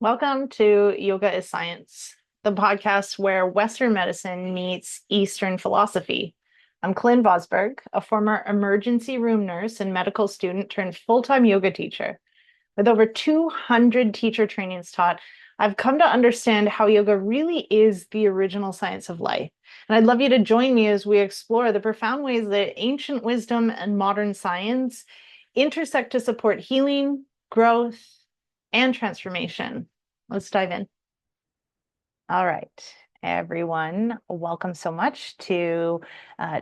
Welcome to Yoga is Science, the podcast where Western medicine meets Eastern philosophy. I'm Colynn Vosburgh, a former emergency room nurse and medical student turned full-time yoga teacher. With over 200 teacher trainings taught, I've come to understand how yoga really is the original science of life. And I'd love you to join me as we explore the profound ways that ancient wisdom and modern science intersect to support healing, growth, and transformation. Let's dive in. All right, everyone, welcome so much to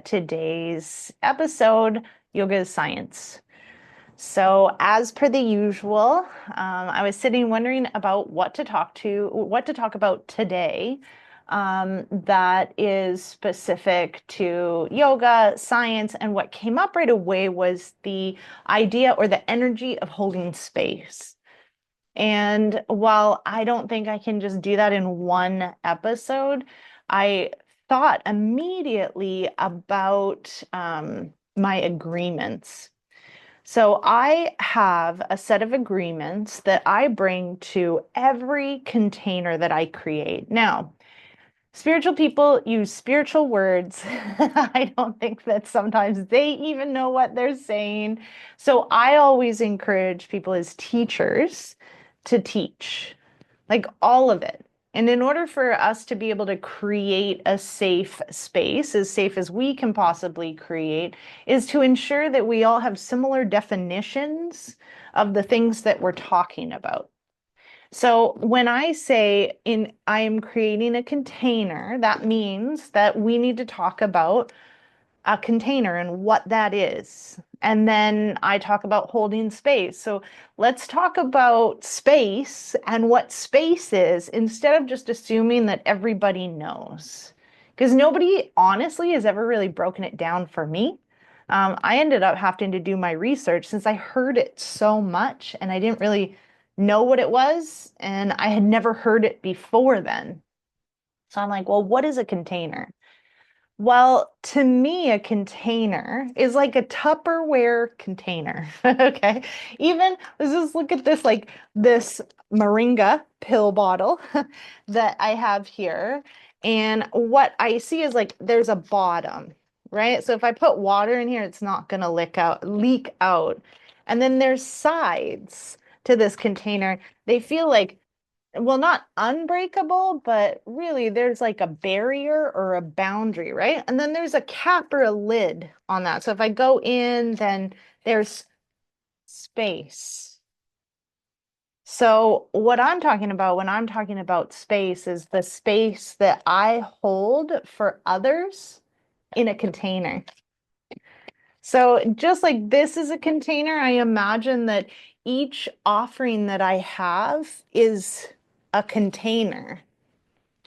today's episode, Yoga is Science. So, as per the usual, I was sitting wondering about what to talk about today, that is specific to yoga, science, and what came up right away was the idea or the energy of holding space. And while I don't think I can just do that in one episode, I thought immediately about my agreements. So I have a set of agreements that I bring to every container that I create. Now, spiritual people use spiritual words. I don't think that sometimes they even know what they're saying. So I always encourage people as teachers to teach, like all of it. And in order for us to be able to create a safe space, as safe as we can possibly create, is to ensure that we all have similar definitions of the things that we're talking about. So when I say I am creating a container, that means that we need to talk about a container and what that is. And then I talk about holding space. So let's talk about space and what space is instead of just assuming that everybody knows. Because nobody honestly has ever really broken it down for me. I ended up having to do my research since I heard it so much and I didn't really know what it was, and I had never heard it before then. So I'm like, well, what is a container? Well, to me, a container is like a Tupperware container. Okay. Even let's just look at this, like this moringa pill bottle that I have here. And what I see is like there's a bottom, right? So if I put water in here, it's not going to leak out. And then there's sides to this container. They feel like, well, not unbreakable, but really there's like a barrier or a boundary, right? And then there's a cap or a lid on that. So if I go in, then there's space. So what I'm talking about when I'm talking about space is the space that I hold for others in a container. So just like this is a container, I imagine that each offering that I have is a container.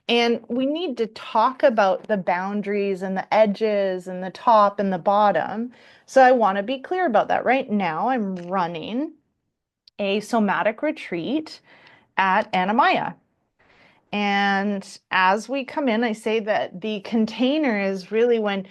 And we need to talk about the boundaries and the edges and the top and the bottom. So I want to be clear about that. Right now, I'm running a somatic retreat at Anamaya. And as we come in, I say that the container is really when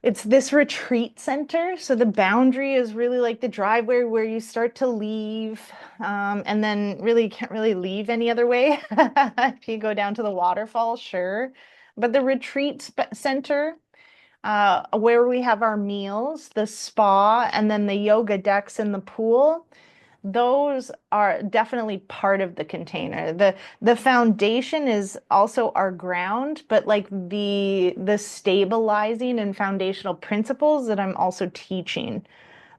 it's this retreat center. So the boundary is really like the driveway where you start to leave, and then really you can't really leave any other way. If you go down to the waterfall, sure. But the retreat center, where we have our meals, the spa, and then the yoga decks and the pool, those are definitely part of the container. The foundation is also our ground, but like the stabilizing and foundational principles that I'm also teaching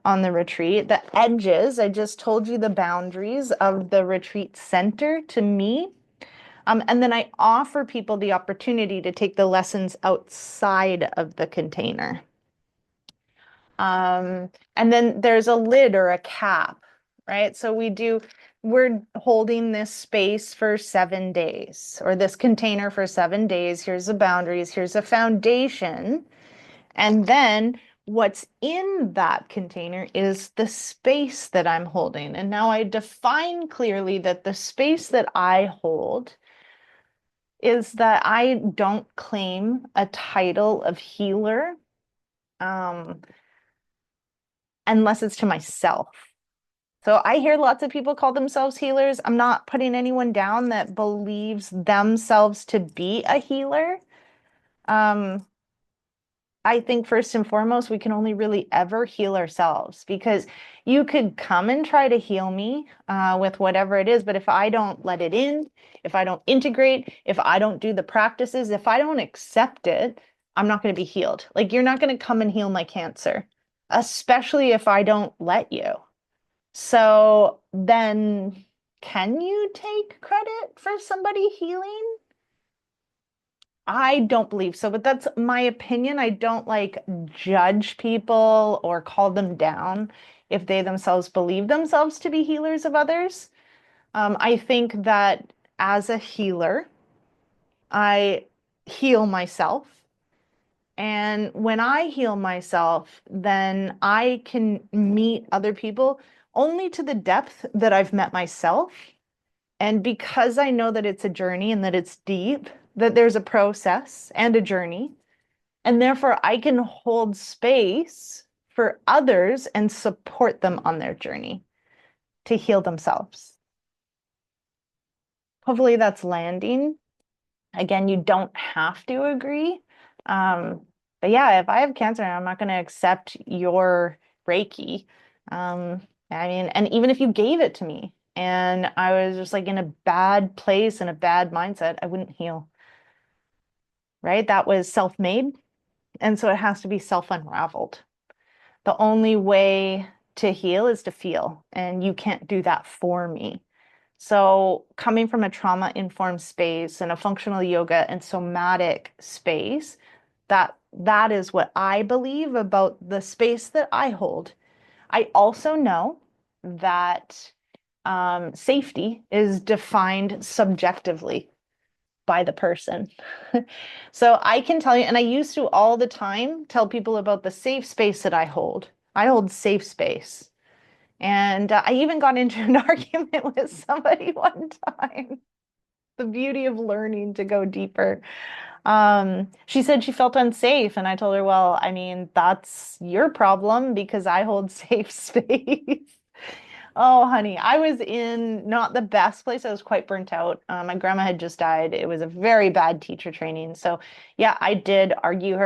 on the retreat. The edges, I just told you the boundaries of the retreat center to me. And then I offer people the opportunity to take the lessons outside of the container. And then there's a lid or a cap, right? So we're holding this space for 7 days or this container for 7 days. Here's the boundaries, here's the foundation. And then what's in that container is the space that I'm holding. And now I define clearly that the space that I hold is that I don't claim a title of healer, unless it's to myself. So I hear lots of people call themselves healers. I'm not putting anyone down that believes themselves to be a healer. Um, I think first and foremost, we can only really ever heal ourselves because you could come and try to heal me with whatever it is, but if I don't let it in, if I don't integrate, if I don't do the practices, if I don't accept it, I'm not going to be healed. Like you're not going to come and heal my cancer, especially if I don't let you. So then, can you take credit for somebody healing? I don't believe so, but that's my opinion. I don't like judge people or call them down if they themselves believe themselves to be healers of others. I think that as a healer, I heal myself. And when I heal myself, then I can meet other people only to the depth that I've met myself. And because I know that it's a journey and that it's deep, that there's a process and a journey, and therefore I can hold space for others and support them on their journey to heal themselves. Hopefully that's landing. Again, you don't have to agree. Um, but yeah, if I have cancer, I'm not going to accept your Reiki. I mean, and even if you gave it to me and I was just like in a bad place and a bad mindset, I wouldn't heal, right? That was self-made. And so it has to be self-unraveled. The only way to heal is to feel, and you can't do that for me. So, coming from a trauma-informed space and a functional yoga and somatic space, that is what I believe about the space that I hold. I also know that safety is defined subjectively by the person. So I can tell you, and I used to all the time tell people about the safe space that I hold. I hold safe space. And I even got into an argument with somebody one time. The beauty of learning to go deeper. She said she felt unsafe, and I told her, well, I mean, that's your problem because I hold safe space. Oh, honey, I was in not the best place. I was quite burnt out. My grandma had just died. It was a very bad teacher training. So, yeah, I did argue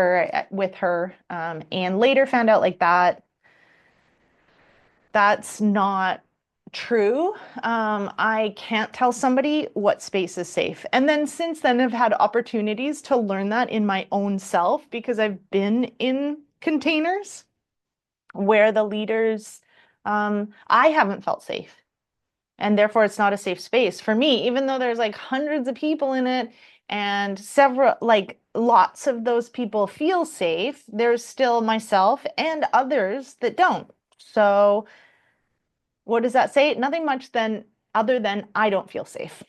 with her, and later found out like that's not true. I can't tell somebody what space is safe. And then since then, I've had opportunities to learn that in my own self because I've been in containers where the leaders, I haven't felt safe. And therefore, it's not a safe space for me, even though there's like hundreds of people in it and several, like lots of those people feel safe. There's still myself and others that don't. So, what does that say? Nothing much then other than I don't feel safe,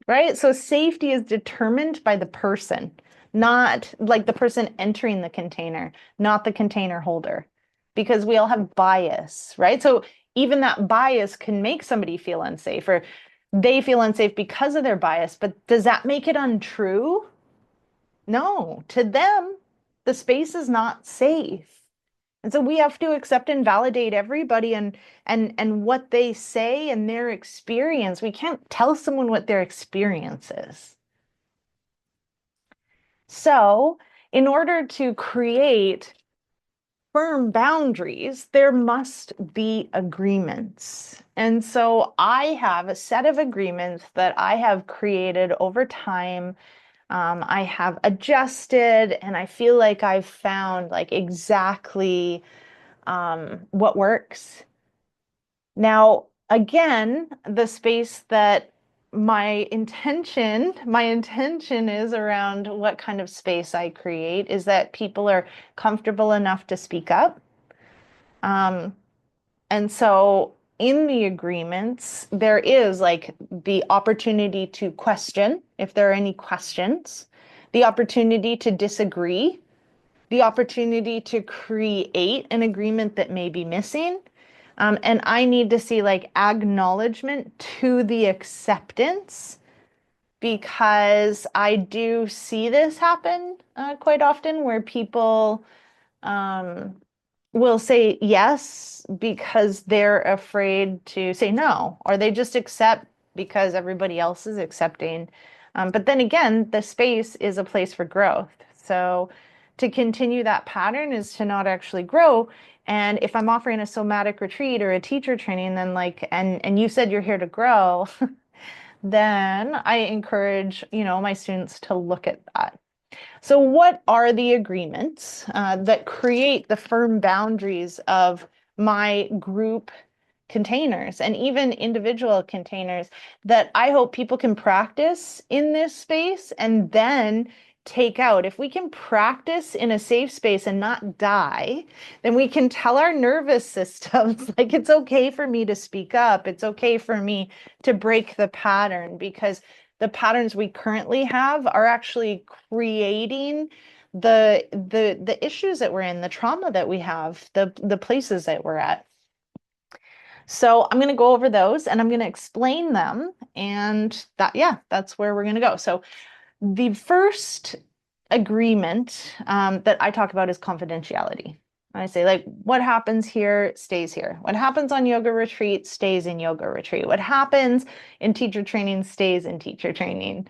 right? So safety is determined by the person, not like the person entering the container, not the container holder, because we all have bias, right? So even that bias can make somebody feel unsafe or they feel unsafe because of their bias, but does that make it untrue? No, to them, the space is not safe. And so we have to accept and validate everybody and what they say and their experience. We can't tell someone what their experience is. So, in order to create firm boundaries, there must be agreements. And so I have a set of agreements that I have created over time. I have adjusted and I feel like I've found like exactly what works. Now, again, the space that my intention is around what kind of space I create is that people are comfortable enough to speak up. Um, and so in the agreements, there is like the opportunity to question if there are any questions, the opportunity to disagree, the opportunity to create an agreement that may be missing. And I need to see like acknowledgement to the acceptance because I do see this happen quite often where people um, will say yes because they're afraid to say no, or they just accept because everybody else is accepting. But then again, the space is a place for growth. So to continue that pattern is to not actually grow. And if I'm offering a somatic retreat or a teacher training, then like, and you said you're here to grow, then I encourage, my students to look at that. So what are the agreements that create the firm boundaries of my group containers and even individual containers that I hope people can practice in this space and then take out? If we can practice in a safe space and not die, then we can tell our nervous systems, like, it's okay for me to speak up. It's okay for me to break the pattern, because the patterns we currently have are actually creating the issues that we're in, the trauma that we have, the places that we're at. So I'm going to go over those and I'm going to explain them, and that's where we're going to go. So the first agreement that I talk about is confidentiality. I say, like, what happens here stays here. What happens on yoga retreat stays in yoga retreat. What happens in teacher training stays in teacher training.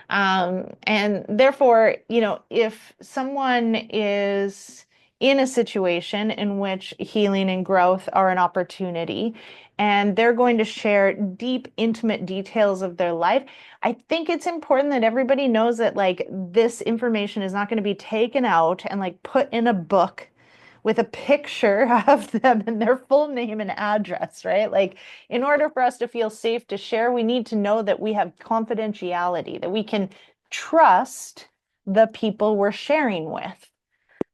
And therefore, if someone is in a situation in which healing and growth are an opportunity, and they're going to share deep, intimate details of their life, I think it's important that everybody knows that, like, this information is not going to be taken out and like put in a book with a picture of them and their full name and address, right? Like, in order for us to feel safe to share, we need to know that we have confidentiality, that we can trust the people we're sharing with.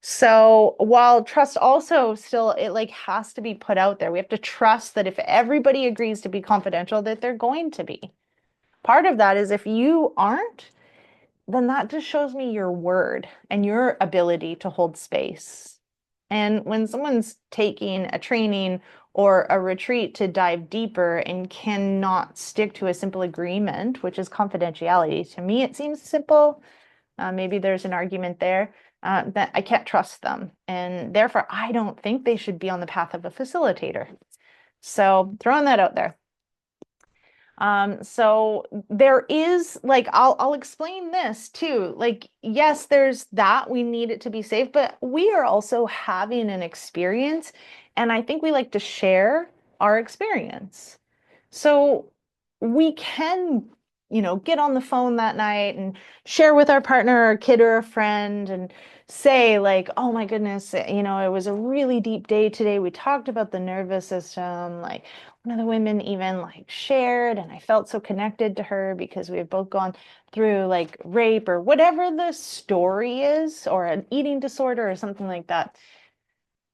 So while trust also still, it like has to be put out there. We have to trust that if everybody agrees to be confidential, that they're going to be. Part of that is if you aren't, then that just shows me your word and your ability to hold space. And when someone's taking a training or a retreat to dive deeper and cannot stick to a simple agreement, which is confidentiality, to me it seems simple. Maybe there's an argument there that I can't trust them. And therefore, I don't think they should be on the path of a facilitator. So throwing that out there. So there is, like, I'll explain this too. Like, yes, there's that, we need it to be safe, but we are also having an experience, and I think we like to share our experience. So we can, get on the phone that night and share with our partner or a kid or a friend and say, like, oh my goodness, it was a really deep day today. We talked about the nervous system. Like, one of the women even like shared, and I felt so connected to her because we had both gone through like rape or whatever the story is, or an eating disorder or something like that.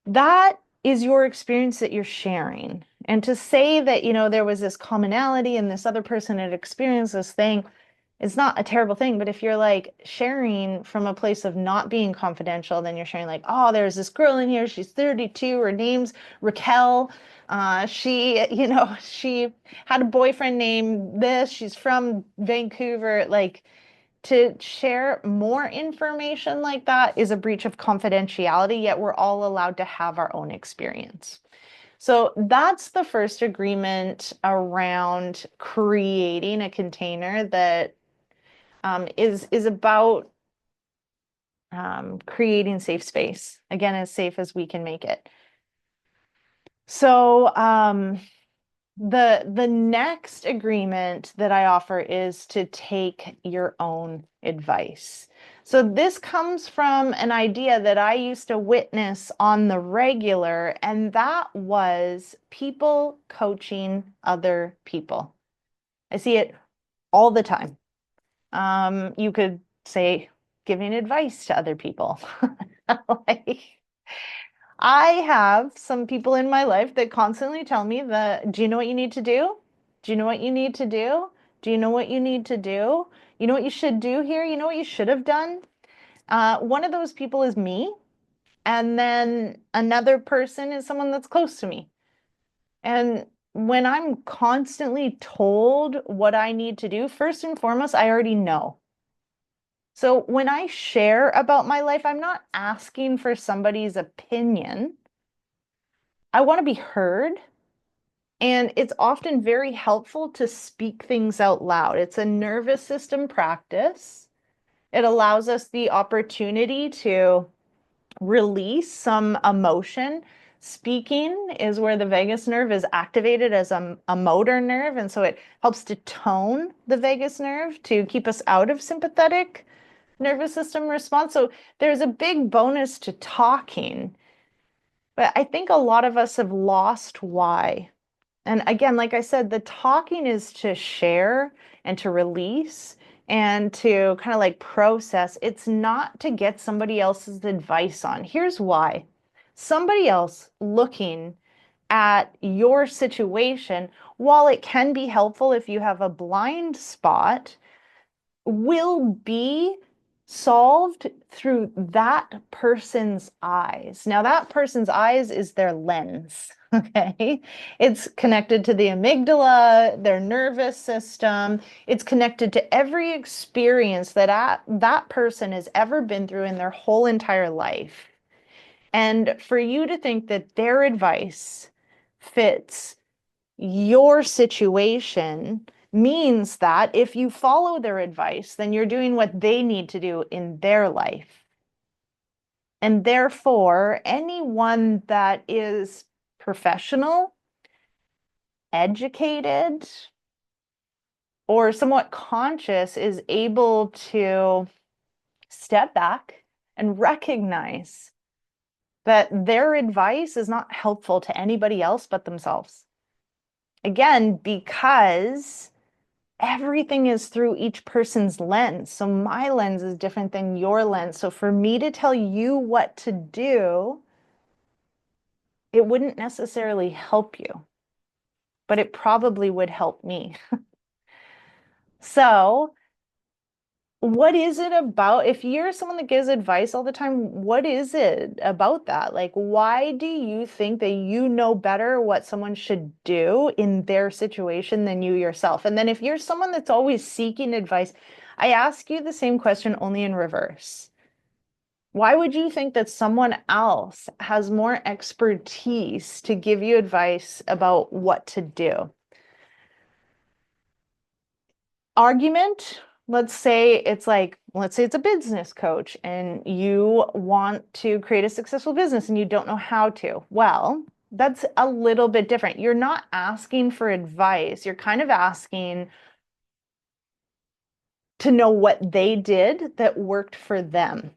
That is your experience that you're sharing. And to say that, there was this commonality and this other person had experienced this thing, it's not a terrible thing. But if you're like sharing from a place of not being confidential, then you're sharing like, oh, there's this girl in here. She's 32. Her name's Raquel. She had a boyfriend named this. She's from Vancouver. Like, to share more information like that is a breach of confidentiality, yet we're all allowed to have our own experience. So that's the first agreement around creating a container that is about creating safe space, again, as safe as we can make it. So the next agreement that I offer is to take your own advice. So this comes from an idea that I used to witness on the regular, and that was people coaching other people. I see it all the time. You could say giving advice to other people. Like, I have some people in my life that constantly tell me that, do you know what you need to do? Do you know what you need to do? Do you know what you need to do? You know what you should do here? You know what you should have done? One of those people is me. And then another person is someone that's close to me. And when I'm constantly told what I need to do, first and foremost, I already know. So when I share about my life, I'm not asking for somebody's opinion. I want to be heard. And it's often very helpful to speak things out loud. It's a nervous system practice. It allows us the opportunity to release some emotion. Speaking is where the vagus nerve is activated as a motor nerve. And so it helps to tone the vagus nerve to keep us out of sympathetic nervous system response. So there's a big bonus to talking. But I think a lot of us have lost why. And again, like I said, the talking is to share and to release and to kind of like process. It's not to get somebody else's advice on. Here's why. Somebody else looking at your situation, while it can be helpful if you have a blind spot, will be solved through that person's eyes. Now, that person's eyes is their lens, okay? It's connected to the amygdala, their nervous system. It's connected to every experience that that person has ever been through in their whole entire life. And for you to think that their advice fits your situation means that if you follow their advice, then you're doing what they need to do in their life. And therefore, anyone that is professional, educated, or somewhat conscious is able to step back and recognize that their advice is not helpful to anybody else but themselves. Again, because everything is through each person's lens. So my lens is different than your lens. So for me to tell you what to do, it wouldn't necessarily help you, but it probably would help me. So what is it about, if you're someone that gives advice all the time, what is it about that? Like, why do you think that you know better what someone should do in their situation than you yourself? And then if you're someone that's always seeking advice, I ask you the same question only in reverse. Why would you think that someone else has more expertise to give you advice about what to do? Argument, let's say it's a business coach and you want to create a successful business and you don't know how to. Well, that's a little bit different. You're not asking for advice. You're kind of asking to know what they did that worked for them,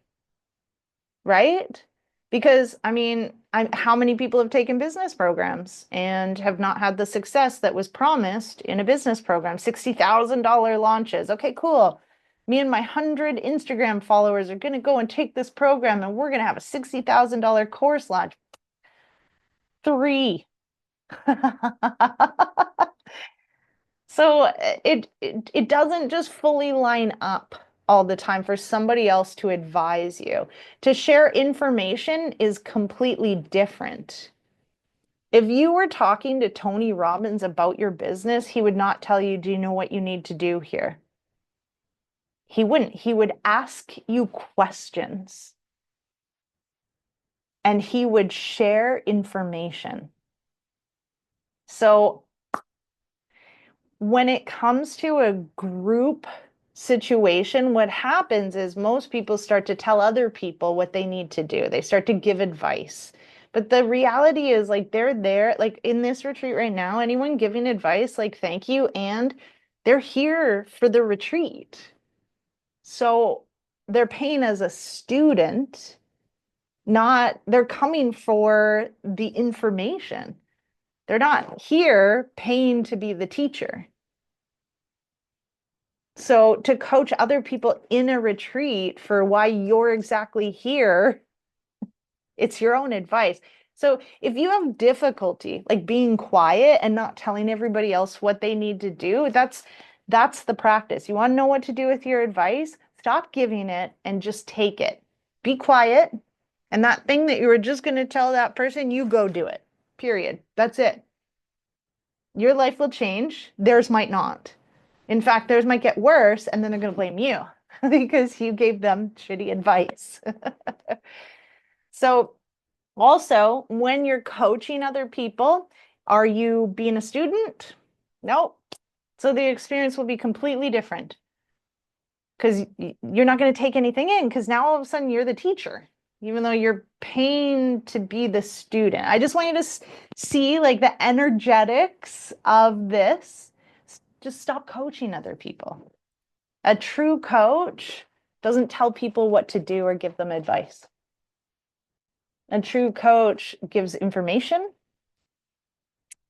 right? Because I mean, how many people have taken business programs and have not had the success that was promised in a business program? $60,000 launches. Okay, cool. Me and my 100 Instagram followers are going to go and take this program and we're going to have a $60,000 course launch. 3. So it doesn't just fully line up all the time for somebody else to advise you. To share information is completely different. If you were talking to Tony Robbins about your business, he would not tell you, do you know what you need to do here? He wouldn't. He would ask you questions and he would share information. So when it comes to a group situation, what happens is most people start to tell other people what they need to do. They start to give advice. But the reality is, like, they're there, like in this retreat right now, anyone giving advice, like, thank you. And they're here for the retreat. So they're paying as a student, not, they're coming for the information. They're not here paying to be the teacher. So to coach other people in a retreat for why you're exactly here, it's your own advice. So if you have difficulty like being quiet and not telling everybody else what they need to do, that's the practice. You want to know what to do with your advice? Stop giving it and just take it. Be quiet. And that thing that you were just going to tell that person, you go do it. Period. That's it. Your life will change. Theirs might not. In fact, theirs might get worse, and then they're going to blame you because you gave them shitty advice. So Also, when you're coaching other people, are you being a student? No. So the experience will be completely different because you're not going to take anything in because now all of a sudden you're the teacher, even though you're paying to be the student. I just want you to see like the energetics of this. Just stop coaching other people. A true coach doesn't tell people what to do or give them advice. A true coach gives information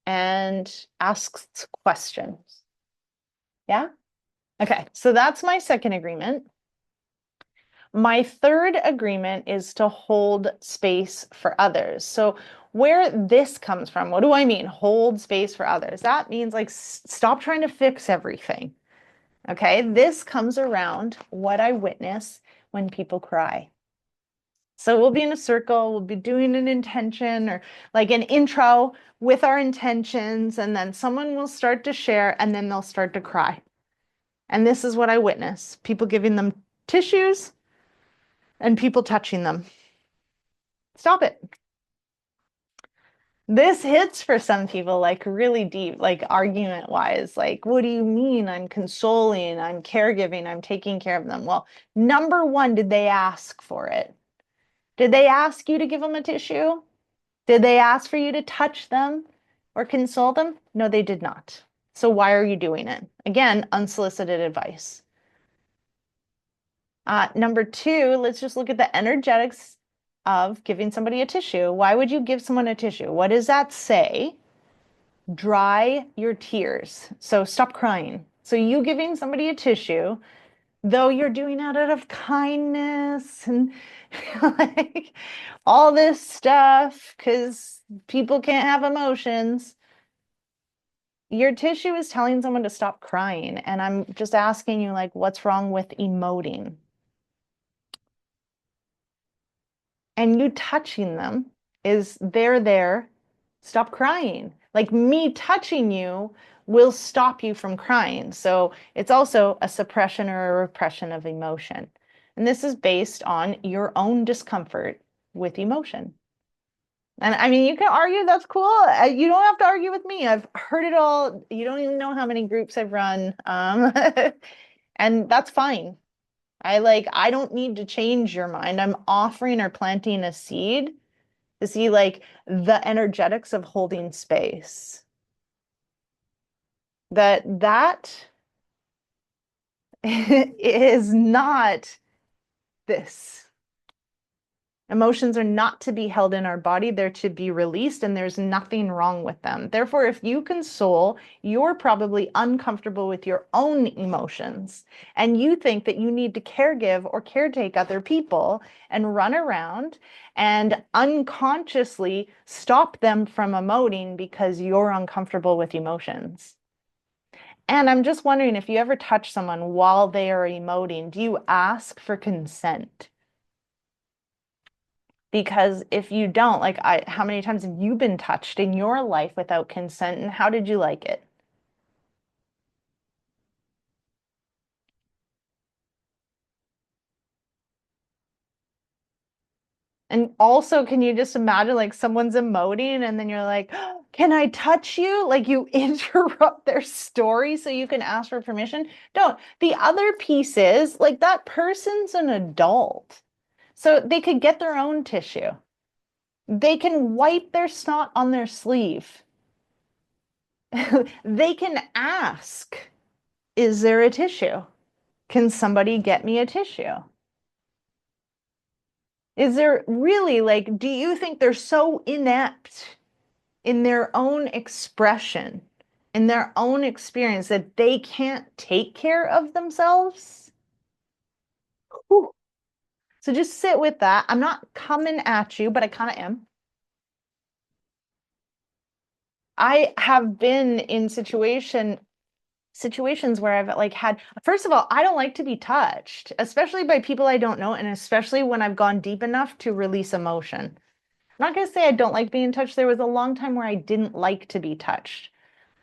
and asks questions. Yeah? Okay, so that's my second agreement. My third agreement is to hold space for others. So, where this comes from, what do I mean? Hold space for others. That means like stop trying to fix everything. Okay, this comes around what I witness when people cry. So we'll be in a circle, we'll be doing an intention or like an intro with our intentions, and then someone will start to share and then they'll start to cry. And this is what I witness people giving them tissues and people touching them. Stop it. This hits for some people like really deep, like argument wise. Like, what do you mean? I'm consoling, I'm caregiving, I'm taking care of them. Well, number one, did they ask for it? Did they ask you to give them a tissue? Did they ask for you to touch them or console them? No, they did not. So why are you doing it? Again, unsolicited advice. Number two, let's just look at the energetics of giving somebody a tissue. Why would you give someone a tissue? What does that say? Dry your tears. So stop crying. So you giving somebody a tissue, though you're doing that out of kindness and like all this stuff, because people can't have emotions. Your tissue is telling someone to stop crying. And I'm just asking you, like, what's wrong with emoting? And you touching them is they're there, stop crying. Like me touching you will stop you from crying. So it's also a suppression or a repression of emotion. And this is based on your own discomfort with emotion. And I mean, you can argue that's cool. You don't have to argue with me. I've heard it all. You don't even know how many groups I've run. And that's fine. I don't need to change your mind. I'm offering or planting a seed to see like the energetics of holding space. That is not this. Emotions are not to be held in our body, they're to be released, and there's nothing wrong with them. Therefore, if you console, you're probably uncomfortable with your own emotions, and you think that you need to caregive or caretake other people and run around and unconsciously stop them from emoting because you're uncomfortable with emotions. And I'm just wondering if you ever touch someone while they are emoting, do you ask for consent? Because if you don't, like how many times have you been touched in your life without consent and how did you like it? And also, can you just imagine like someone's emoting and then you're like, "Oh, can I touch you?" Like you interrupt their story so you can ask for permission. Don't. The other piece is like that person's an adult. So they could get their own tissue. They can wipe their snot on their sleeve. They can ask, is there a tissue? Can somebody get me a tissue? Is there really like, do you think they're so inept in their own expression, in their own experience that they can't take care of themselves? Whew. So just sit with that. I'm not coming at you, but I kind of am. I have been in situations where I've like had, first of all, I don't like to be touched, especially by people I don't know, and especially when I've gone deep enough to release emotion. I'm not going to say I don't like being touched. There was a long time where I didn't like to be touched.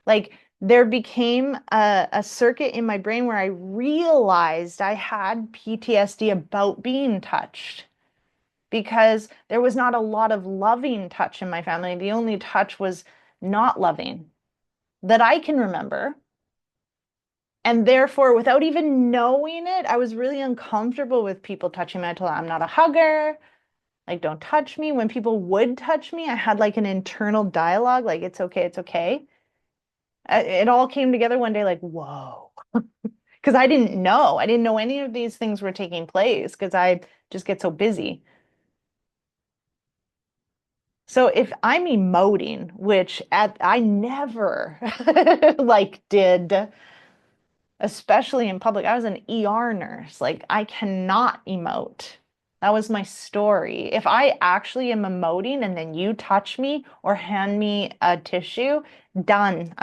Like there became a circuit in my brain where I realized I had PTSD about being touched. because there was not a lot of loving touch in my family. The only touch was not loving that I can remember. And therefore, without even knowing it, I was really uncomfortable with people touching me. I told them I'm not a hugger. Like, don't touch me. When people would touch me, I had like an internal dialogue, like, it's okay, it's okay. It all came together one day, like, whoa. Because I didn't know. I didn't know any of these things were taking place because I just get so busy. So if I'm emoting, which I never like did, especially in public. I was an ER nurse. Like, I cannot emote. That was my story. If I actually am emoting and then you touch me or hand me a tissue, done.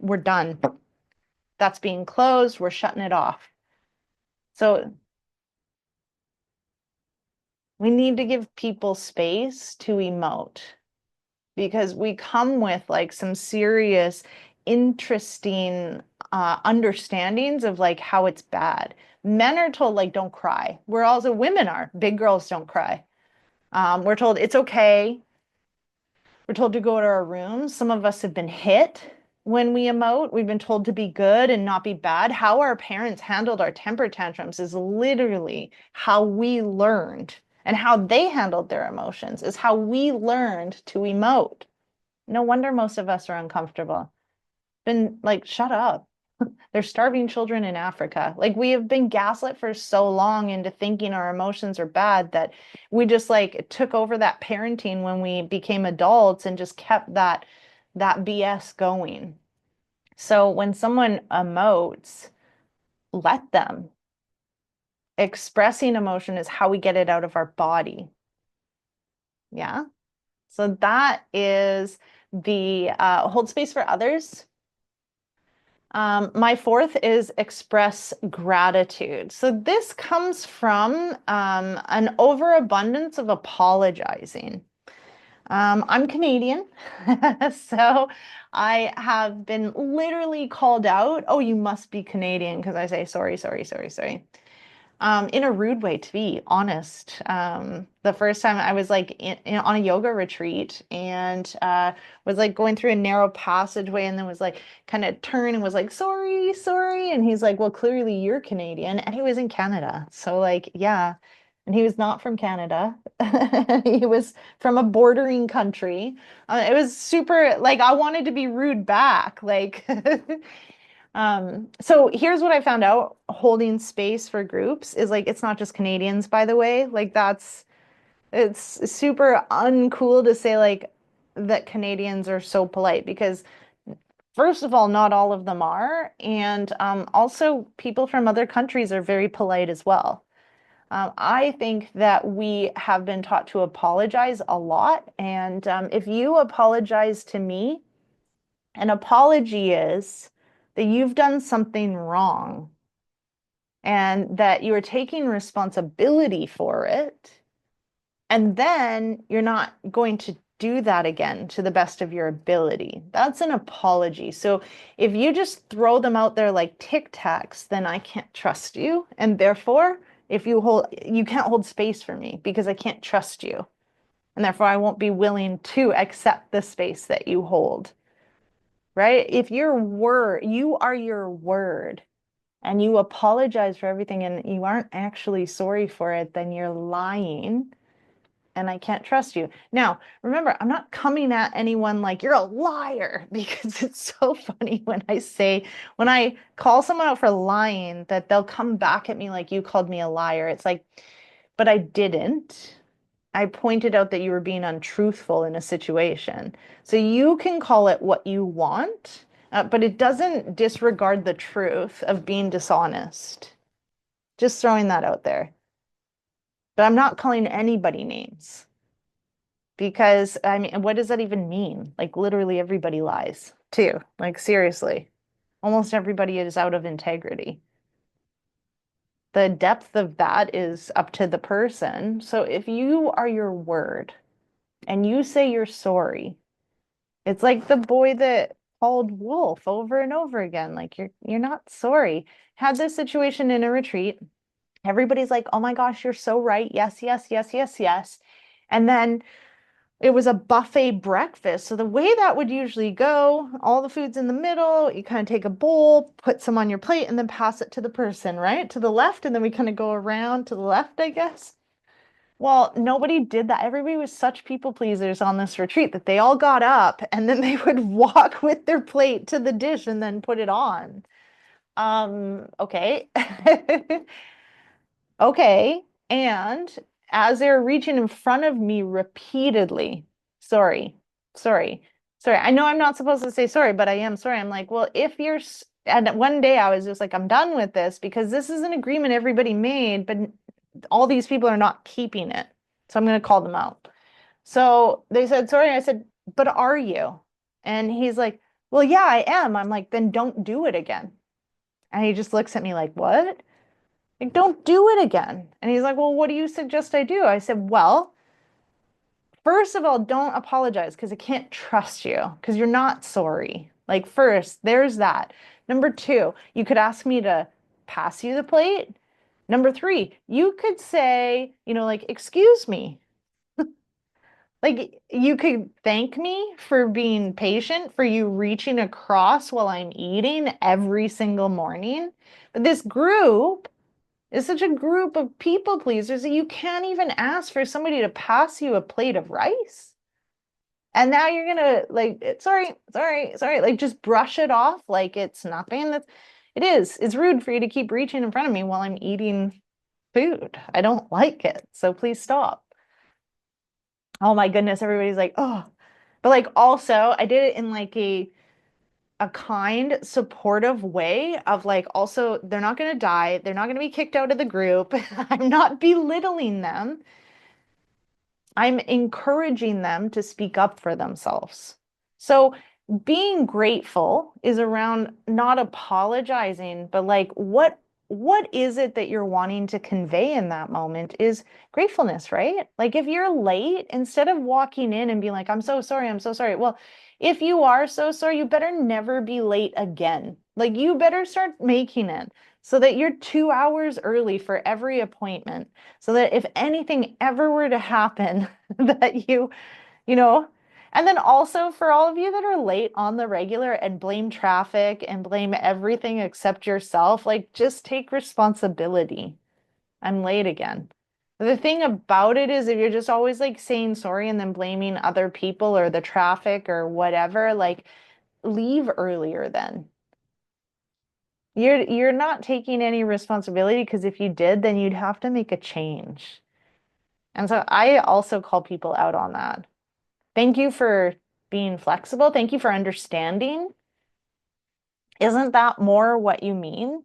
We're done. That's being closed. We're shutting it off. So we need to give people space to emote because we come with like some serious, interesting understandings of like how it's bad. Men are told like don't cry. We're also women are big girls don't cry. We're told it's okay. We're told to go to our rooms. Some of us have been hit when we emote. We've been told to be good and not be bad. How our parents handled our temper tantrums is literally how we learned, and how they handled their emotions is how we learned to emote. No wonder most of us are uncomfortable. Been like, shut up. There's starving children in Africa. Like, we have been gaslit for so long into thinking our emotions are bad that we just like took over that parenting when we became adults and just kept that BS going. So when someone emotes, let them. Expressing emotion is how we get it out of our body. Yeah. So that is the hold space for others. My fourth is express gratitude. So this comes from an overabundance of apologizing. I'm Canadian, so I have been literally called out. Oh, you must be Canadian because I say sorry, sorry, sorry, sorry. In a rude way, to be honest. The first time I was like on a yoga retreat and was like going through a narrow passageway and then was like kind of turned and was like, sorry, sorry. And he's like, well, clearly you're Canadian. And he was in Canada. So, like, yeah. And he was not from Canada. He was from a bordering country. It was super, like, I wanted to be rude back. Like, so here's what I found out holding space for groups is like it's not just Canadians, by the way. Like it's super uncool to say like that Canadians are so polite because first of all, not all of them are, and also people from other countries are very polite as well. I think that we have been taught to apologize a lot, and if you apologize to me, an apology is that you've done something wrong and that you're taking responsibility for it. And then you're not going to do that again to the best of your ability. That's an apology. So if you just throw them out there like Tic Tacs, then I can't trust you. And therefore, if you can't hold space for me because I can't trust you. And therefore, I won't be willing to accept the space that you hold. Right? If you are your word and you apologize for everything and you aren't actually sorry for it, then you're lying and I can't trust you. Now, remember, I'm not coming at anyone like you're a liar because it's so funny when I call someone out for lying, that they'll come back at me like you called me a liar. It's like, but I didn't. I pointed out that you were being untruthful in a situation. So you can call it what you want, but it doesn't disregard the truth of being dishonest. Just throwing that out there. But I'm not calling anybody names because I mean, what does that even mean? Like, literally everybody lies too. Like, seriously, almost everybody is out of integrity. The depth of that is up to the person. So if you are your word and you say you're sorry, it's like the boy that called wolf over and over again. Like, you're not sorry. Had this situation in a retreat. Everybody's like, oh my gosh, you're so right. Yes, yes, yes, yes, yes. And then it was a buffet breakfast. So the way that would usually go, all the food's in the middle, you kind of take a bowl, put some on your plate, and then pass it to the person, right? To the left, and then we kind of go around to the left, I guess. Well, nobody did that. Everybody was such people pleasers on this retreat that they all got up and then they would walk with their plate to the dish and then put it on. Okay. Okay. And as they're reaching in front of me repeatedly, sorry, sorry, sorry. I know I'm not supposed to say sorry, but I am sorry. I'm like, well, if you're, and one day I was just like, I'm done with this because this is an agreement everybody made, but all these people are not keeping it. So I'm going to call them out. So they said, sorry. I said, but are you? And he's like, well, yeah, I am. I'm like, then don't do it again. And he just looks at me like, what? Like, don't do it again. And he's like, well, what do you suggest I do? I said, well, first of all, don't apologize because I can't trust you because you're not sorry. Like, first, there's that. Number two, you could ask me to pass you the plate. Number three, you could say, like, excuse me. Like, you could thank me for being patient, for you reaching across while I'm eating every single morning. But this group is such a group of people pleasers that you can't even ask for somebody to pass you a plate of rice. And now you're gonna like, sorry, sorry, sorry, like just brush it off like it's nothing. It is. It's rude for you to keep reaching in front of me while I'm eating food. I don't like it. So please stop. Oh my goodness, everybody's like, oh. But like also, I did it in like a kind, supportive way of like, also, they're not going to die. They're not going to be kicked out of the group. I'm not belittling them. I'm encouraging them to speak up for themselves. So being grateful is around not apologizing, but like what is it that you're wanting to convey in that moment is gratefulness, right? Like if you're late, instead of walking in and being like, I'm so sorry, I'm so sorry. Well, if you are so sorry, you better never be late again. Like you better start making it so that you're 2 hours early for every appointment so that if anything ever were to happen, that you know, and then also for all of you that are late on the regular and blame traffic and blame everything except yourself, like just take responsibility. I'm late again. The thing about it is if you're just always like saying sorry and then blaming other people or the traffic or whatever, like leave earlier then. You're not taking any responsibility because if you did, then you'd have to make a change. And so I also call people out on that. Thank you for being flexible. Thank you for understanding. Isn't that more what you mean?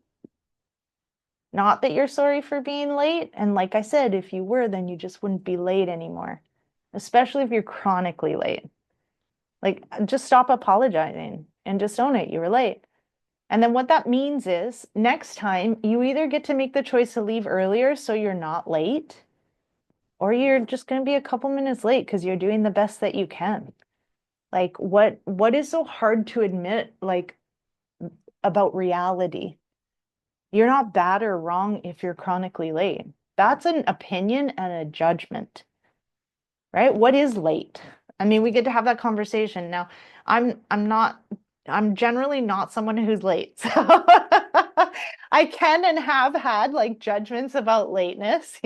Not that you're sorry for being late. And like I said, if you were, then you just wouldn't be late anymore, especially if you're chronically late. Like, just stop apologizing and just own it. You were late. And then what that means is next time you either get to make the choice to leave earlier so you're not late, or you're just going to be a couple minutes late because you're doing the best that you can. Like what is so hard to admit like about reality? You're not bad or wrong if you're chronically late. That's an opinion and a judgment, right? What is late? I mean, we get to have that conversation. Now, I'm generally not someone who's late. So I can and have had like judgments about lateness,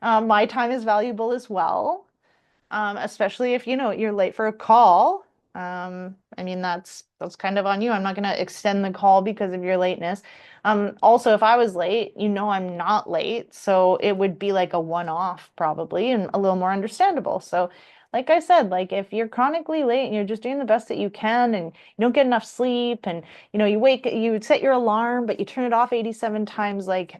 My time is valuable as well. Especially if you're late for a call. I mean that's kind of on you. I'm not going to extend the call because of your lateness. Also, if I was late, I'm not late, so it would be like a one-off probably and a little more understandable. So, like I said, like if you're chronically late and you're just doing the best that you can and you don't get enough sleep and you set your alarm but you turn it off 87 times, like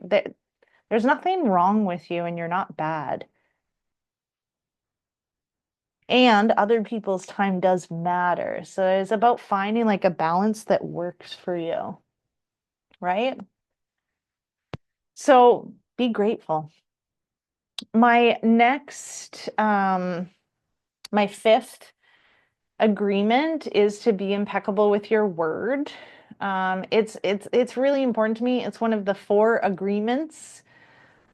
there's nothing wrong with you and you're not bad. And other people's time does matter. So it's about finding like a balance that works for you, right? So be grateful. My next, my fifth agreement is to be impeccable with your word. It's really important to me. It's one of the 4 agreements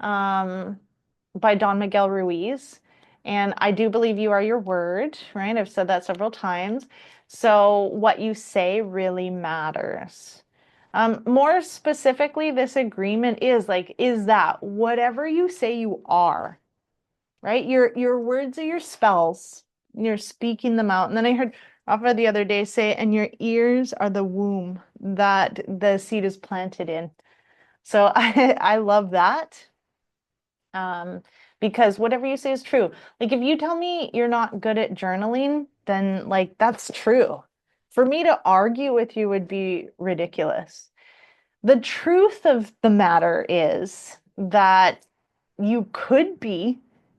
um, by Don Miguel Ruiz. And I do believe you are your word, right? I've said that several times. So what you say really matters. More specifically, this agreement is like, is that whatever you say you are, right? Your words are your spells. You're speaking them out. And then I heard Rafa the other day say, and your ears are the womb that the seed is planted in. So I love that. Um, because whatever you say is true. Like if you tell me you're not good at journaling, then like that's true. For me to argue with you would be ridiculous. The truth of the matter is that you could be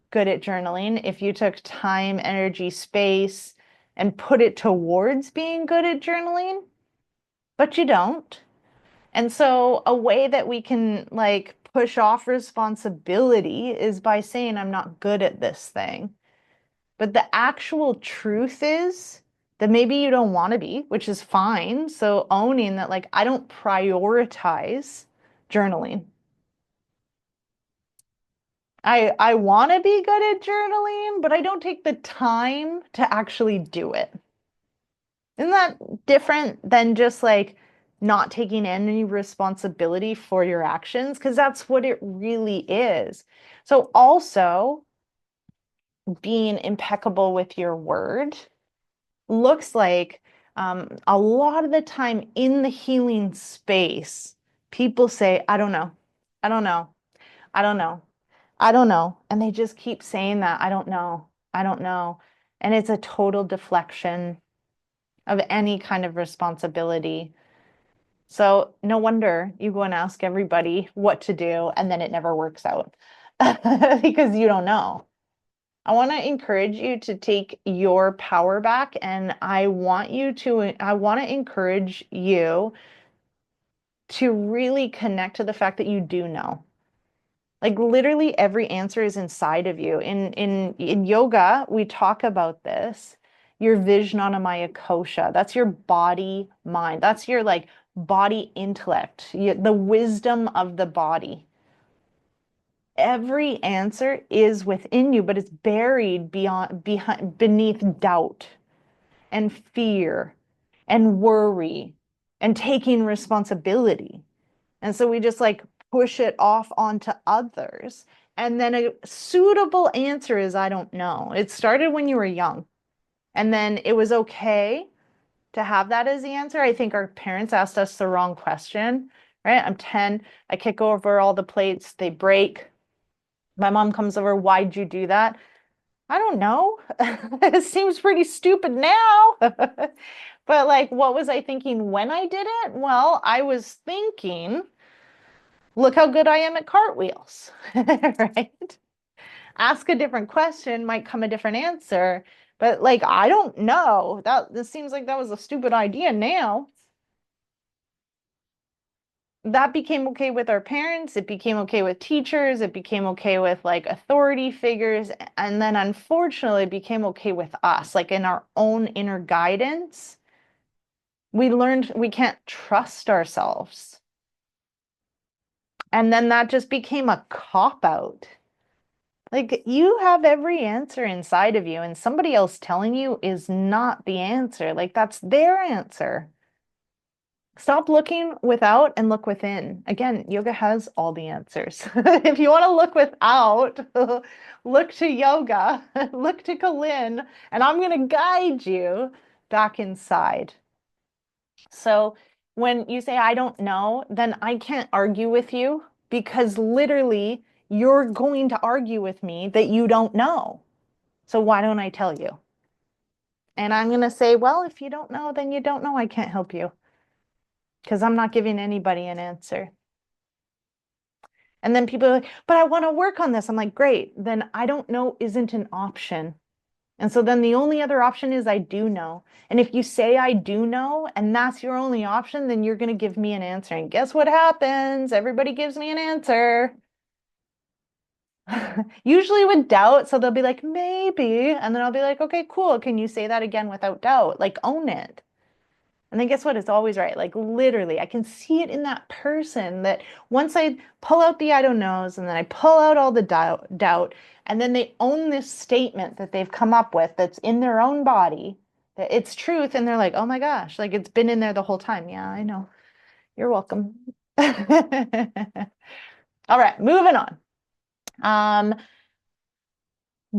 good at journaling if you took time, energy, space, and put it towards being good at journaling, but you don't. And so a way that we can like push off responsibility is by saying, I'm not good at this thing. But the actual truth is that maybe you don't want to be, which is fine. So owning that, like, I don't prioritize journaling. I want to be good at journaling, but I don't take the time to actually do it. Isn't that different than just like not taking any responsibility for your actions? Because that's what it really is. So, also being impeccable with your word looks like a lot of the time in the healing space, people say, I don't know, I don't know, I don't know, I don't know. And they just keep saying that, I don't know, I don't know. And it's a total deflection of any kind of responsibility. So no wonder you go and ask everybody what to do, and then it never works out because you don't know. I want to encourage you to take your power back, and I want to encourage you to really connect to the fact that you do know. Like literally every answer is inside of you. In yoga, we talk about this. Your Vijnanamaya kosha. That's your body mind. That's your like body intellect, the wisdom of the body. Every answer is within you, but it's buried beneath doubt and fear and worry and taking responsibility. And so we just like push it off onto others. And then a suitable answer is, I don't know. It started when you were young. And then it was okay to have that as the answer. I think our parents asked us the wrong question, right? I'm 10, I kick over all the plates, they break. My mom comes over, why'd you do that? I don't know. It seems pretty stupid now. But like, what was I thinking when I did it? Well, I was thinking, look how good I am at cartwheels, right? Ask a different question, might come a different answer. But like, I don't know. This seems like that was a stupid idea now. That became okay with our parents. It became okay with teachers. It became okay with like authority figures. And then unfortunately, it became okay with us, like in our own inner guidance. We learned we can't trust ourselves. And then that just became a cop out. Like you have every answer inside of you, and somebody else telling you is not the answer. Like that's their answer. Stop looking without and look within. Again, yoga has all the answers. If you want to look without, look to yoga, look to Colynn, and I'm going to guide you back inside. So when you say, I don't know, then I can't argue with you because literally you're going to argue with me that you don't know. So why don't I tell you? And I'm going to say, well, if you don't know, then you don't know. I can't help you because I'm not giving anybody an answer. And then people are like, but I want to work on this. I'm like, great. Then I don't know isn't an option. And so then the only other option is I do know. And if you say I do know and that's your only option, then you're going to give me an answer. And guess what happens? Everybody gives me an answer. Usually with doubt. So they'll be like, maybe. And then I'll be like, okay, cool. Can you say that again without doubt? Like, own it. And then guess what? It's always right. Like literally, I can see it in that person that once I pull out the I don't knows and then I pull out all the doubt, and then they own this statement that they've come up with that's in their own body, that it's truth. And they're like, oh my gosh, like it's been in there the whole time. Yeah, I know. You're welcome. All right, moving on.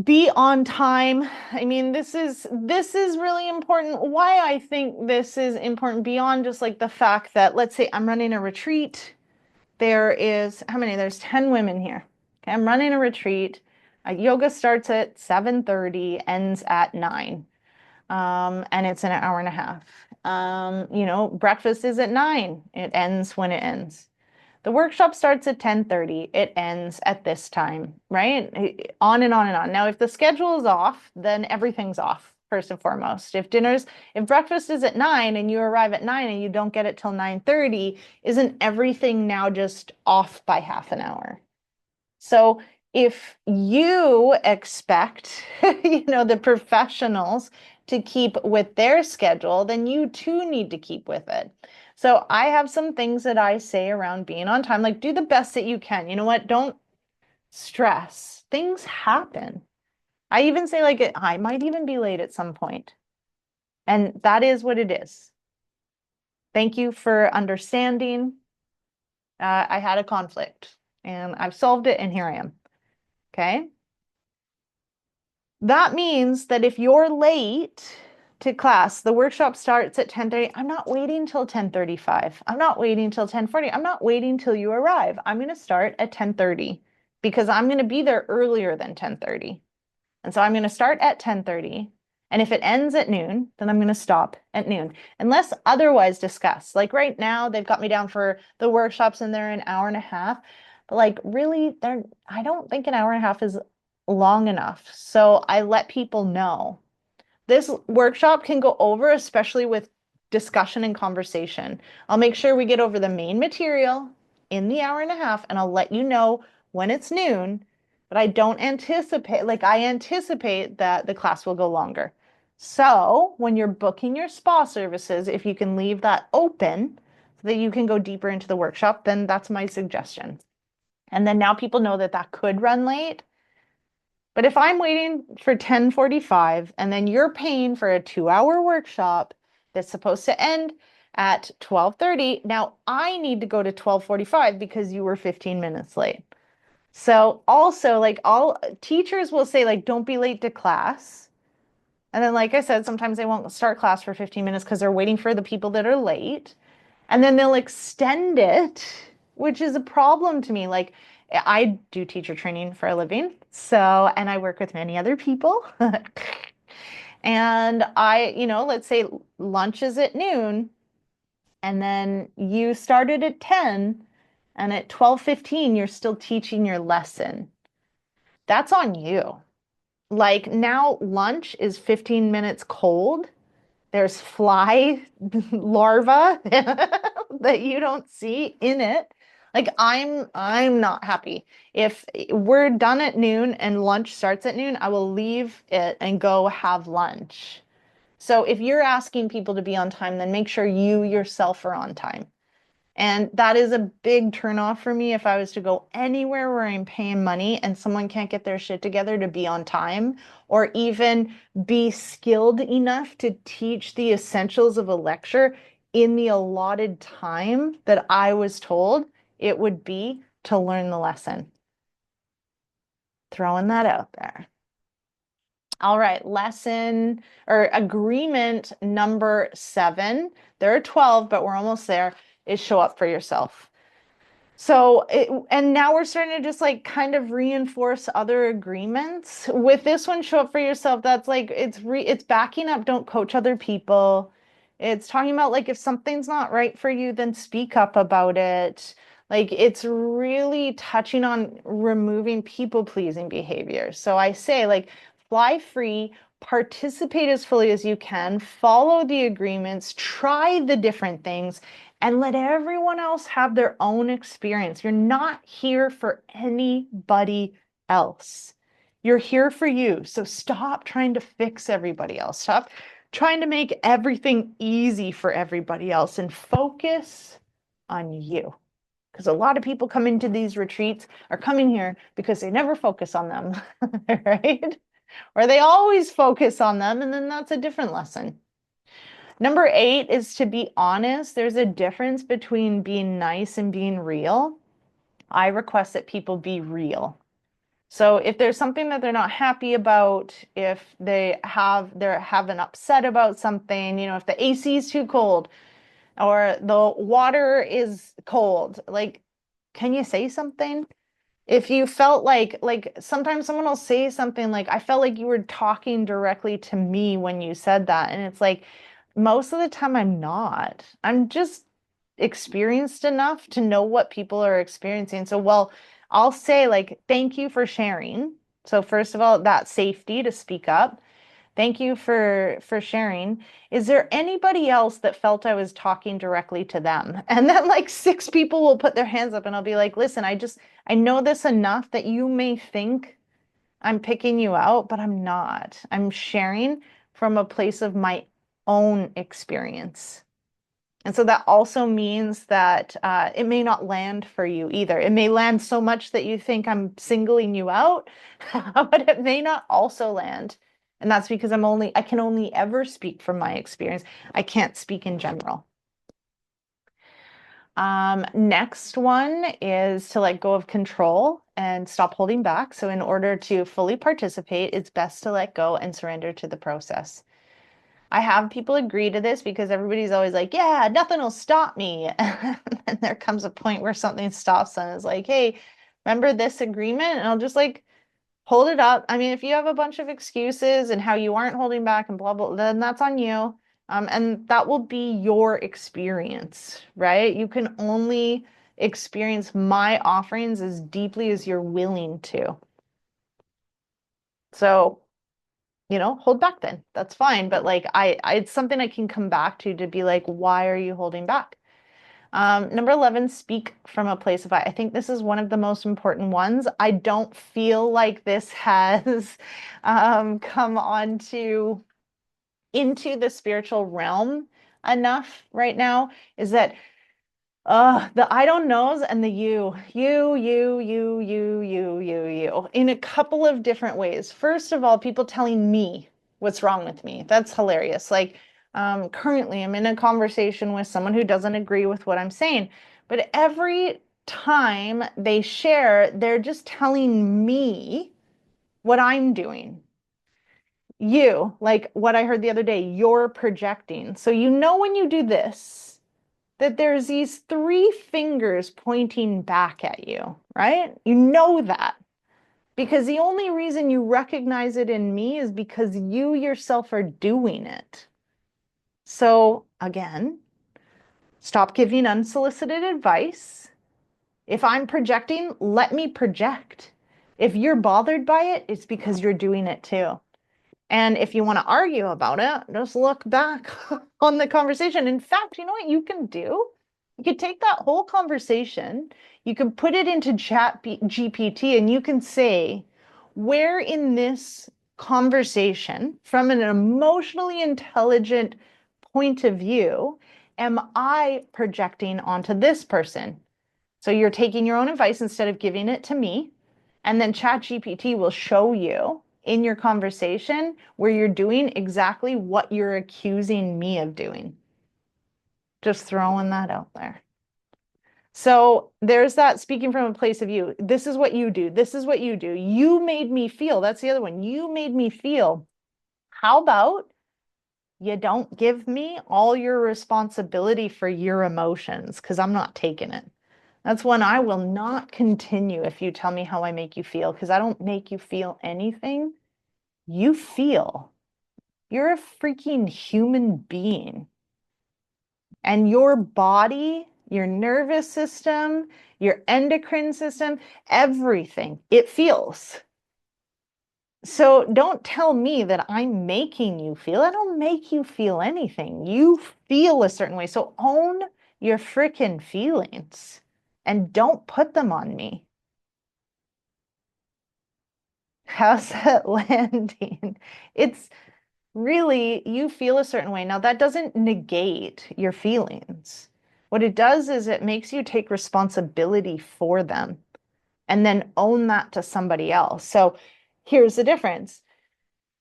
Be on time. I mean, this is really important. Why I think this is important beyond just like the fact that, let's say I'm running a retreat. There is how many? There's 10 women here. Okay, I'm running a retreat. Yoga starts at 7:30, ends at 9. And it's an hour and a half. Breakfast is at 9. It ends when it ends. The workshop starts at 10:30. It ends at this time, right? On and on and on. Now, if the schedule is off, then everything's off, first and foremost. If breakfast is at 9 and you arrive at 9 and you don't get it till 9:30, isn't everything now just off by half an hour? So if you expect, the professionals to keep with their schedule, then you too need to keep with it. So I have some things that I say around being on time, like do the best that you can. You know what? Don't stress. Things happen. I even say like I might even be late at some point. And that is what it is. Thank you for understanding. I had a conflict and I've solved it and here I am. Okay. That means that if you're late to class, the workshop starts at 10:30. I'm not waiting till 10:35. I'm not waiting till 10:40. I'm not waiting till you arrive. I'm going to start at 10:30 because I'm going to be there earlier than 10:30. And so I'm going to start at 10:30. And if it ends at noon, then I'm going to stop at noon, unless otherwise discussed. Like right now, they've got me down for the workshops and they're an hour and a half. But like really, I don't think an hour and a half is long enough. So I let people know. This workshop can go over, especially with discussion and conversation. I'll make sure we get over the main material in the hour and a half, and I'll let you know when it's noon. But I anticipate that the class will go longer. So when you're booking your spa services, if you can leave that open so that you can go deeper into the workshop, then that's my suggestion. And then now people know that that could run late. But if I'm waiting for 10:45 and then you're paying for a 2-hour workshop that's supposed to end at 12:30, now I need to go to 12:45 because you were 15 minutes late. So also like all teachers will say like don't be late to class. And then like I said, sometimes they won't start class for 15 minutes because they're waiting for the people that are late. And then they'll extend it, which is a problem to me. Like I do teacher training for a living. So, and I work with many other people. And let's say lunch is at noon and then you started at 10 and at 12:15 you're still teaching your lesson. That's on you. Like now lunch is 15 minutes cold. There's fly larvae that you don't see in it. Like I'm not happy. If we're done at noon and lunch starts at noon, I will leave it and go have lunch. So if you're asking people to be on time, then make sure you yourself are on time. And that is a big turnoff for me if I was to go anywhere where I'm paying money and someone can't get their shit together to be on time or even be skilled enough to teach the essentials of a lecture in the allotted time that I was told it would be to learn the lesson. Throwing that out there. All right, lesson or agreement number 7. There are 12, but we're almost there, is show up for yourself. So, and now we're starting to just like kind of reinforce other agreements. With this one, show up for yourself. That's like, it's backing up, don't coach other people. It's talking about like if something's not right for you, then speak up about it. Like it's really touching on removing people-pleasing behavior. So I say like fly free, participate as fully as you can, follow the agreements, try the different things, and let everyone else have their own experience. You're not here for anybody else. You're here for you. So stop trying to fix everybody else. Stop trying to make everything easy for everybody else and focus on you. Because a lot of people come into these retreats are coming here because they never focus on them, right? Or they always focus on them, and then that's a different lesson. Number 8 is to be honest. There's a difference between being nice and being real. I request that people be real. So if there's something that they're not happy about, if they're having upset about something, if the AC is too cold or the water is cold, like, can you say something? If you felt like sometimes someone will say something like, I felt like you were talking directly to me when you said that. And it's like, most of the time I'm not. I'm just experienced enough to know what people are experiencing. So, well, I'll say like, thank you for sharing. So first of all, that safety to speak up. Thank you for sharing. Is there anybody else that felt I was talking directly to them? And then like 6 people will put their hands up and I'll be like, listen, I know this enough that you may think I'm picking you out, but I'm not. I'm sharing from a place of my own experience. And so that also means that it may not land for you either. It may land so much that you think I'm singling you out, but it may not also land. And that's because I can only ever speak from my experience. I can't speak in general. Next one is to let go of control and stop holding back. So in order to fully participate, it's best to let go and surrender to the process. I have people agree to this because everybody's always like, yeah, nothing will stop me. And there comes a point where something stops them. It's like, hey, remember this agreement? And I'll just like hold it up. I mean, if you have a bunch of excuses and how you aren't holding back and blah, blah, then that's on you. And that will be your experience, right? You can only experience my offerings as deeply as you're willing to. So, hold back then. That's fine. But like it's something I can come back to be like, why are you holding back? Number 11, speak from a place of I think this is one of the most important ones. I don't feel like this has come into the spiritual realm enough right now, is that the I don't knows and the you, in a couple of different ways. First of all, people telling me what's wrong with me. That's hilarious. Like, currently I'm in a conversation with someone who doesn't agree with what I'm saying, but every time they share, they're just telling me what I'm doing. Like what I heard the other day, you're projecting. So when you do this, that there's these 3 fingers pointing back at you, right? You know that because the only reason you recognize it in me is because you yourself are doing it. So again, stop giving unsolicited advice. If I'm projecting, let me project. If you're bothered by it, it's because you're doing it too. And if you want to argue about it, just look back on the conversation. In fact, you know what you can do? You could take that whole conversation, you can put it into Chat GPT, and you can say, where in this conversation, from an emotionally intelligent point of view, am I projecting onto this person? So you're taking your own advice instead of giving it to me. And then ChatGPT will show you in your conversation where you're doing exactly what you're accusing me of doing. Just throwing that out there. So there's that speaking from a place of you. This is what you do. This is what you do. You made me feel. That's the other one. You made me feel. How about you don't give me all your responsibility for your emotions because I'm not taking it. That's when I will not continue if you tell me how I make you feel, because I don't make you feel anything. You feel. You're a freaking human being. And your body, your nervous system, your endocrine system, everything, it feels. So don't tell me that I'm making you feel. I don't make you feel anything. You feel a certain way. So own your freaking feelings and don't put them on me. How's that landing? It's really you feel a certain way. Now, that doesn't negate your feelings. What it does is it makes you take responsibility for them and then own that to somebody else. So here's the difference.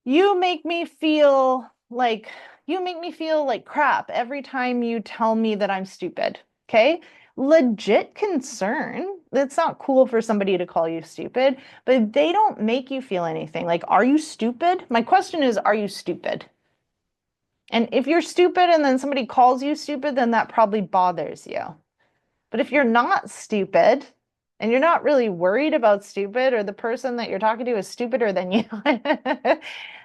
You make me feel like you make me feel like crap every time you tell me that I'm stupid. Okay? Legit concern. It's not cool for somebody to call you stupid, but they don't make you feel anything. Like, are you stupid? My question is, are you stupid? And if you're stupid and then somebody calls you stupid, then that probably bothers you. But if you're not stupid and you're not really worried about stupid, or the person that you're talking to is stupider than you,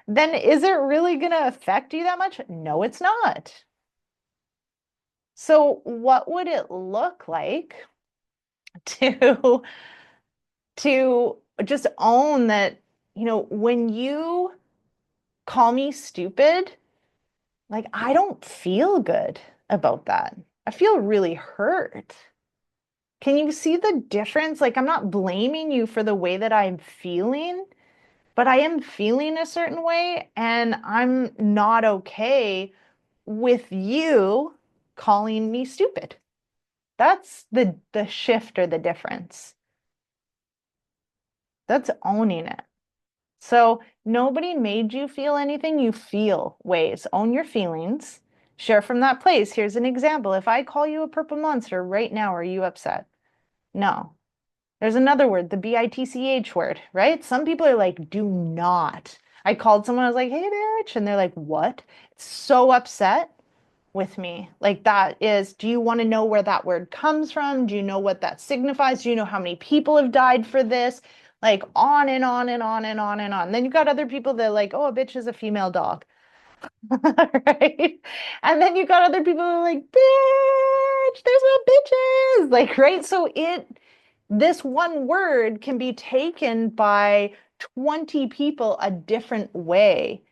then is it really going to affect you that much? No, it's not. So what would it look like to to just own that, when you call me stupid, like I don't feel good about that. I feel really hurt. Can you see the difference? Like, I'm not blaming you for the way that I'm feeling, but I am feeling a certain way, and I'm not okay with you calling me stupid. That's the shift or the difference. That's owning it. So nobody made you feel anything. You feel ways. Own your feelings. Share from that place. Here's an example. If I call you a purple monster right now, are you upset? No. There's another word, the bitch word, right? Some people are like, do not. I called someone, I was like, hey, bitch. And they're like, what? It's so upset with me. Like, that is, do you want to know where that word comes from? Do you know what that signifies? Do you know how many people have died for this? Like, on and on and on and on and on. Then you've got other people that are like, oh, a bitch is a female dog. Right? And then you got other people who are like, bitch, there's no bitches. Like, right? So this one word can be taken by 20 people a different way.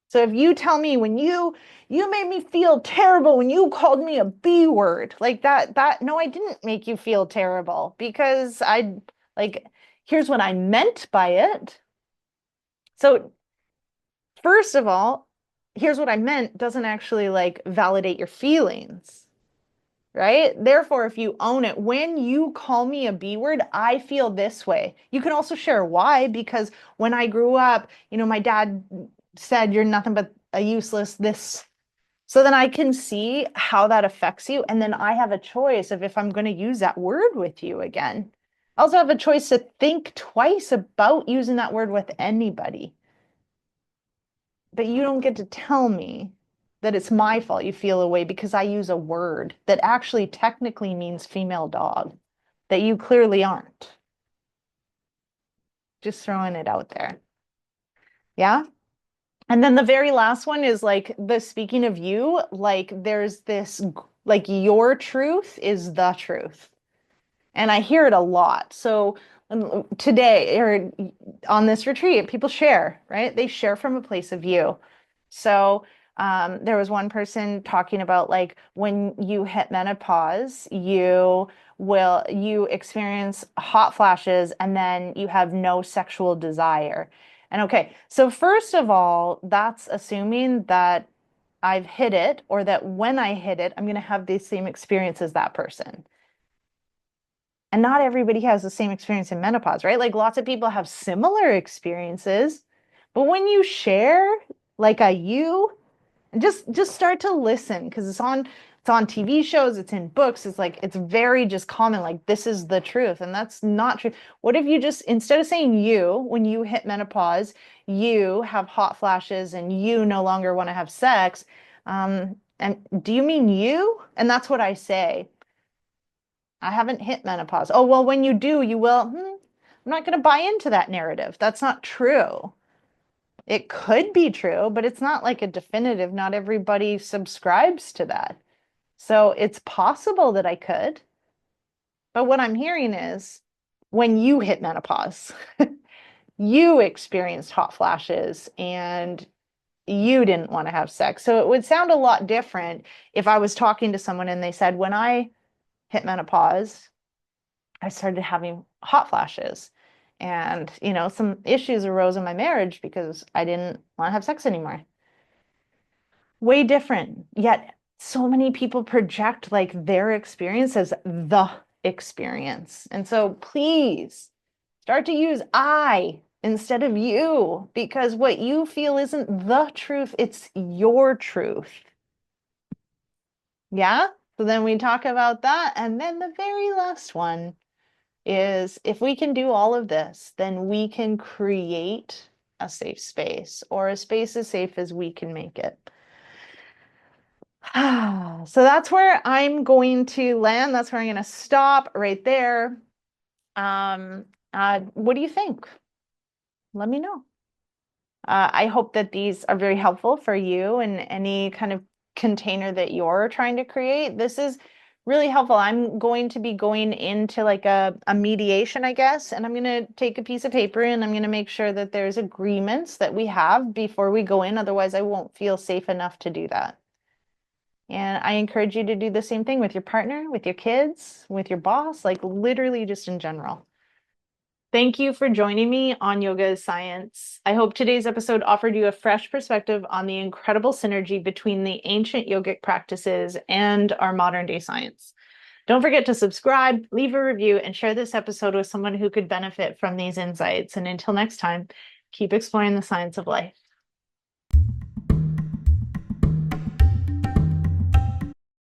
So if you tell me when you made me feel terrible when you called me a B word, like that no, I didn't make you feel terrible because like here's what I meant by it. So first of all, here's what I meant doesn't actually like validate your feelings, right? Therefore, if you own it, when you call me a B word, I feel this way. You can also share why, because when I grew up, my dad said, you're nothing but a useless this. So then I can see how that affects you. And then I have a choice of if I'm going to use that word with you again. I also have a choice to think twice about using that word with anybody. But you don't get to tell me that it's my fault you feel away because I use a word that actually technically means female dog, that you clearly aren't. Just throwing it out there. Yeah. And then the very last one is like the speaking of you, like there's this, like your truth is the truth. And I hear it a lot. So today or on this retreat, people share, right? They share from a place of you. So there was one person talking about like when you hit menopause, you experience hot flashes and then you have no sexual desire. And okay, so first of all, that's assuming that I've hit it or that when I hit it, I'm going to have the same experience as that person. And not everybody has the same experience in menopause, right? Like lots of people have similar experiences, but when you share like a you, just start to listen because it's on TV shows, it's in books, it's like it's very just common, like this is the truth, and that's not true. What if you just instead of saying you, when you hit menopause, you have hot flashes and you no longer want to have sex, and do you mean you? And that's what I say. I haven't hit menopause. Oh, well, when you do, you will. I'm not going to buy into that narrative. That's not true. It could be true, but it's not like a definitive. Not everybody subscribes to that. So it's possible that I could. But what I'm hearing is when you hit menopause, you experienced hot flashes and you didn't want to have sex. So it would sound a lot different if I was talking to someone and they said, when I hit menopause, I started having hot flashes. And, some issues arose in my marriage because I didn't want to have sex anymore. way different. Yet so many people project like their experience as the experience. And so please start to use I instead of you, because what you feel isn't the truth, it's your truth. Yeah? So then we talk about that. And then the very last one is if we can do all of this, then we can create a safe space, or a space as safe as we can make it. So that's where I'm going to land. That's where I'm going to stop right there. What do you think? Let me know. I hope that these are very helpful for you and any kind of container that you're trying to create. This is really helpful. I'm going to be going into like a mediation, I guess, and I'm going to take a piece of paper and I'm going to make sure that there's agreements that we have before we go in. Otherwise, I won't feel safe enough to do that. And I encourage you to do the same thing with your partner, with your kids, with your boss, like literally just in general. Thank you for joining me on Yoga is Science. I hope today's episode offered you a fresh perspective on the incredible synergy between the ancient yogic practices and our modern day science. Don't forget to subscribe, leave a review, and share this episode with someone who could benefit from these insights. And until next time, keep exploring the science of life.